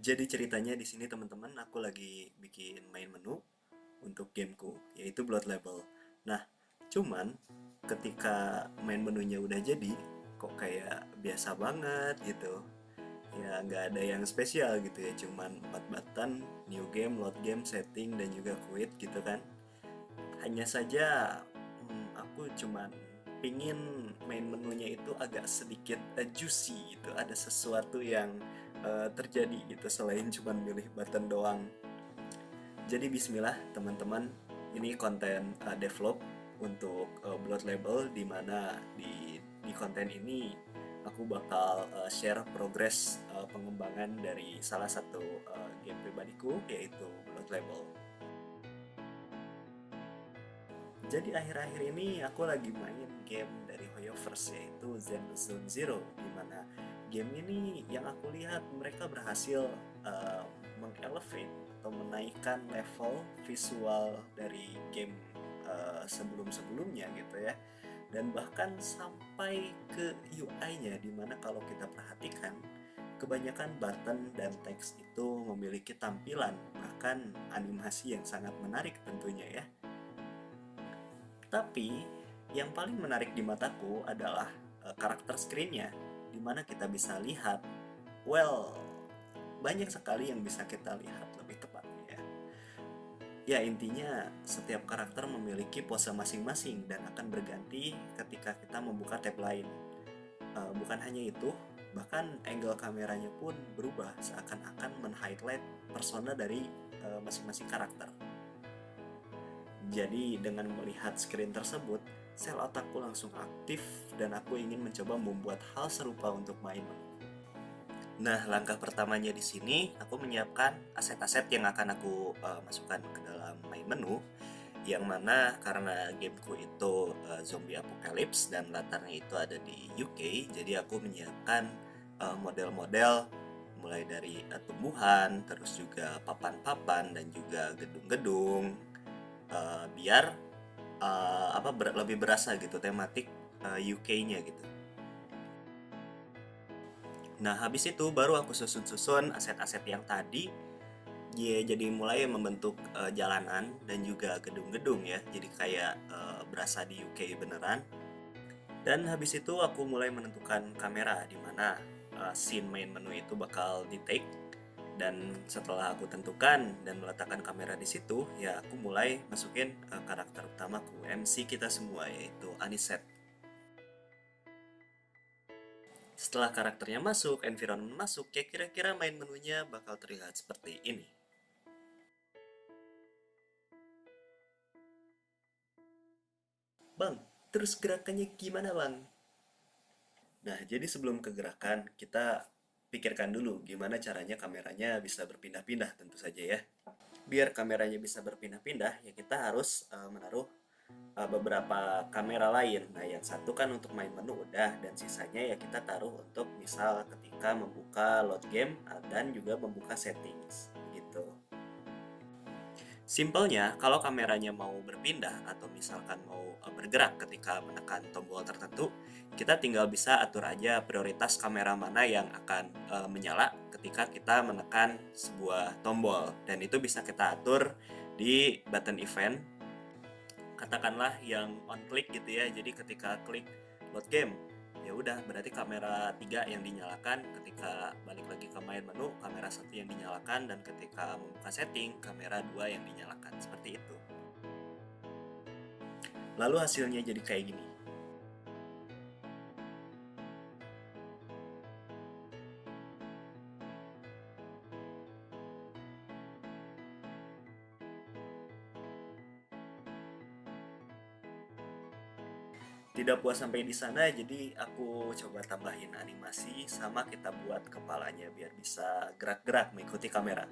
Jadi ceritanya di sini teman-teman, aku lagi bikin main menu untuk gameku, yaitu Blood Label. Nah, cuman ketika main menunya udah jadi, kok kayak biasa banget gitu. Ya nggak ada yang spesial gitu ya, cuman 4 button, new game, load game, setting, dan juga quit gitu kan. Hanya saja aku cuman pingin main menunya itu agak sedikit juicy gitu, ada sesuatu yang terjadi gitu selain cuman milih button doang. Jadi bismillah teman-teman, ini konten develop untuk Blood Label, di mana di konten ini aku bakal share progres pengembangan dari salah satu game pribadiku, yaitu Blood Label. Jadi akhir-akhir ini aku lagi main game dari Hoyoverse, yaitu Zenless Zone Zero, di mana game ini yang aku lihat mereka berhasil uh, mengelevate atau menaikkan level visual dari game sebelum-sebelumnya gitu ya. Dan bahkan sampai ke UI-nya, di mana kalau kita perhatikan kebanyakan button dan teks itu memiliki tampilan bahkan animasi yang sangat menarik tentunya ya. Tapi yang paling menarik di mataku adalah karakter screen-nya, di mana kita bisa lihat, well, banyak sekali yang bisa kita lihat lebih tepatnya ya. Ya intinya setiap karakter memiliki pose masing-masing dan akan berganti ketika kita membuka tab lain. Bukan hanya itu, bahkan angle kameranya pun berubah seakan-akan men-highlight persona dari masing-masing karakter. Jadi dengan melihat screen tersebut, sel otakku langsung aktif dan aku ingin mencoba membuat hal serupa untuk main. Nah, langkah pertamanya di sini aku menyiapkan aset-aset yang akan aku masukkan ke dalam main menu, yang mana karena gameku itu zombie apocalypse dan latarnya itu ada di UK, jadi aku menyiapkan model-model mulai dari tumbuhan, terus juga papan-papan dan juga gedung-gedung, biar lebih berasa gitu tematik UK-nya gitu. Nah, habis itu baru aku susun-susun aset-aset yang tadi. Ya, jadi mulai membentuk jalanan dan juga gedung-gedung ya. Jadi kayak berasa di UK beneran. Dan habis itu aku mulai menentukan kamera, di mana scene main menu itu bakal di take. Dan setelah aku tentukan dan meletakkan kamera di situ, ya aku mulai masukin karakter utamaku, MC kita semua, yaitu Anisette. Setelah karakternya masuk, environment masuk, ya kira-kira main menunya bakal terlihat seperti ini. Bang, terus gerakannya gimana bang? Nah, jadi sebelum ke gerakan, kita pikirkan dulu gimana caranya kameranya bisa berpindah-pindah tentu saja ya. Biar kameranya bisa berpindah-pindah, ya kita harus menaruh beberapa kamera lain. Nah, yang satu kan untuk main menu udah, dan sisanya ya kita taruh untuk misal ketika membuka load game dan juga membuka settings gitu. Simpelnya, kalau kameranya mau berpindah atau misalkan mau bergerak ketika menekan tombol tertentu, kita tinggal bisa atur aja prioritas kamera mana yang akan menyala ketika kita menekan sebuah tombol. Dan itu bisa kita atur di button event, katakanlah yang on click gitu ya. Jadi ketika klik load game, ya udah berarti kamera 3 yang dinyalakan, ketika balik lagi ke main menu kamera 1 yang dinyalakan, dan ketika membuka setting kamera 2 yang dinyalakan, seperti itu. Lalu hasilnya jadi kayak gini. Tidak puas sampai di sana, jadi aku coba tambahin animasi sama kita buat kepalanya biar bisa gerak-gerak mengikuti kamera.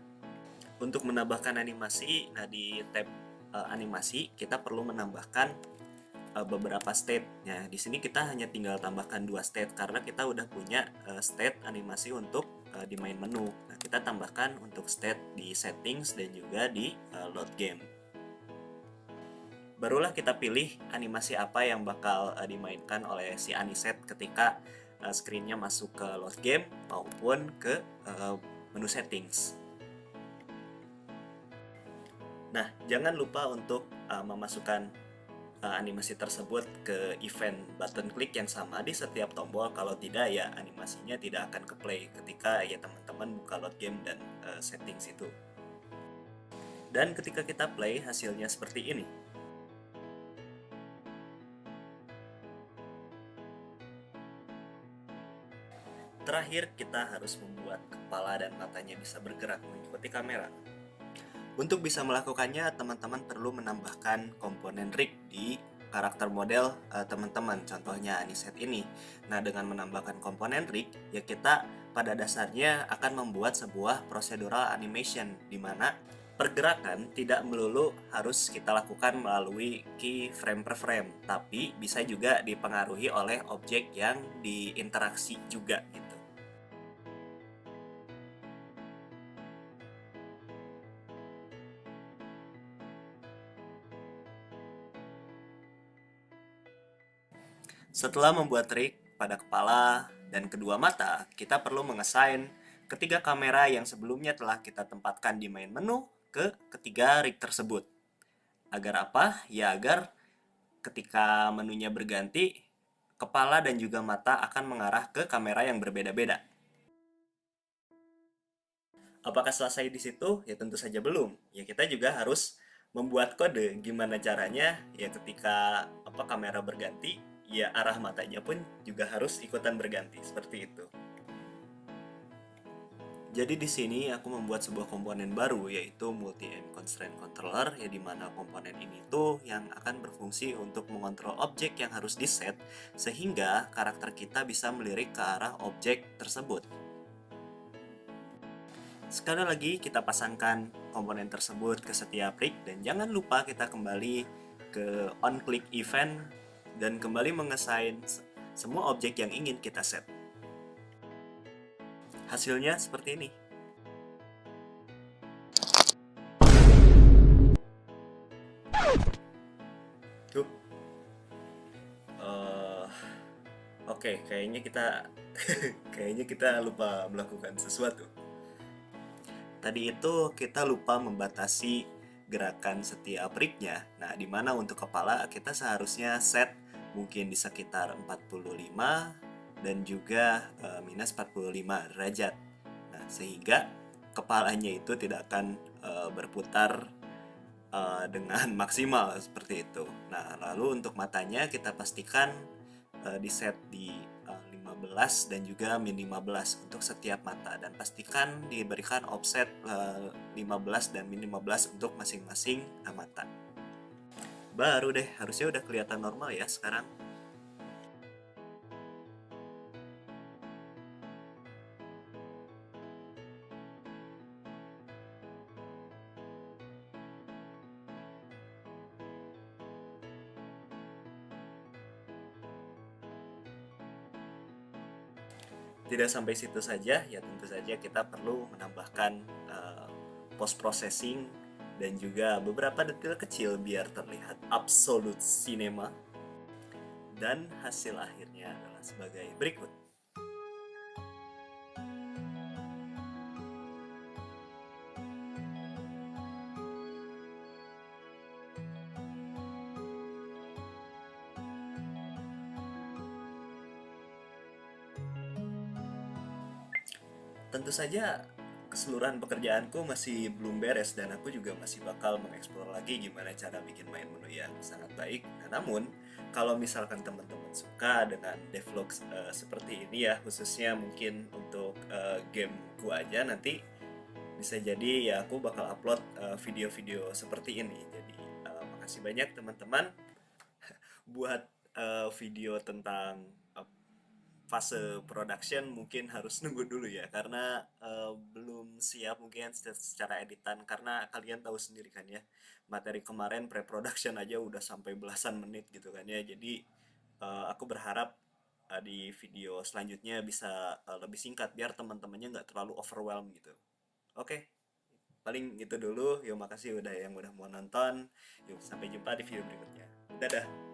Untuk menambahkan animasi, nah di tab animasi kita perlu menambahkan beberapa state. Nah, di sini kita hanya tinggal tambahkan 2 state karena kita udah punya state animasi untuk di main menu. Nah, kita tambahkan untuk state di settings dan juga di load game. Barulah kita pilih animasi apa yang bakal dimainkan oleh si Anisette ketika screennya masuk ke load game maupun ke menu settings. Nah, jangan lupa untuk memasukkan animasi tersebut ke event button klik yang sama di setiap tombol. Kalau tidak, ya animasinya tidak akan ke play ketika ya teman-teman buka load game dan settings itu. Dan ketika kita play, hasilnya seperti ini. Terakhir, kita harus membuat kepala dan matanya bisa bergerak mengikuti kamera. Untuk bisa melakukannya, teman-teman perlu menambahkan komponen rig di karakter model teman-teman, contohnya Aniset ini. Nah, dengan menambahkan komponen rig, ya kita pada dasarnya akan membuat sebuah procedural animation, di mana pergerakan tidak melulu harus kita lakukan melalui key frame per frame, tapi bisa juga dipengaruhi oleh objek yang diinteraksi juga gitu. Setelah membuat rig pada kepala dan kedua mata, kita perlu mengassign ketiga kamera yang sebelumnya telah kita tempatkan di main menu ke ketiga rig tersebut. Agar apa? Ya agar ketika menunya berganti, kepala dan juga mata akan mengarah ke kamera yang berbeda-beda. Apakah selesai di situ? Ya tentu saja belum. Ya kita juga harus membuat kode gimana caranya ya ketika kamera berganti, ya arah matanya pun juga harus ikutan berganti seperti itu. Jadi di sini aku membuat sebuah komponen baru, yaitu multi-aim constraint controller, ya dimana komponen ini tuh yang akan berfungsi untuk mengontrol objek yang harus diset sehingga karakter kita bisa melirik ke arah objek tersebut. Sekali lagi kita pasangkan komponen tersebut ke setiap rig dan jangan lupa kita kembali ke on click event dan kembali mengassign semua objek yang ingin kita set. Hasilnya seperti ini. Tuh. Oke, kayaknya kita lupa melakukan sesuatu. Tadi itu kita lupa membatasi gerakan setiap rignya. Nah, dimana untuk kepala kita seharusnya set mungkin di sekitar 45 dan juga minus 45 derajat. Nah, sehingga kepalanya itu tidak akan berputar dengan maksimal seperti itu. Nah, lalu untuk matanya kita pastikan di set di 15 dan juga min 15 untuk setiap mata, dan pastikan diberikan offset 15 dan min 15 untuk masing-masing mata. Baru deh, harusnya udah kelihatan normal ya sekarang. Tidak sampai situ saja, ya tentu saja kita perlu menambahkan post processing dan juga beberapa detail kecil biar terlihat absolute cinema. Dan hasil akhirnya adalah sebagai berikut. Tentu saja keseluruhan pekerjaanku masih belum beres dan aku juga masih bakal mengeksplor lagi gimana cara bikin main menu yang sangat baik. Nah, namun kalau misalkan teman-teman suka dengan devlog seperti ini ya, khususnya mungkin untuk gameku aja, nanti bisa jadi ya aku bakal upload video-video seperti ini. Jadi makasih banyak teman-teman buat video tentang fase production mungkin harus nunggu dulu ya, karena belum siap mungkin secara editan, karena kalian tahu sendiri kan ya, materi kemarin pre-production aja udah sampai belasan menit gitu kan ya. Jadi aku berharap di video selanjutnya bisa lebih singkat biar teman-temannya nggak terlalu overwhelmed gitu. Oke, paling itu dulu. Yuk, makasih udah mau nonton. Yuk, sampai jumpa di video berikutnya. Dadah.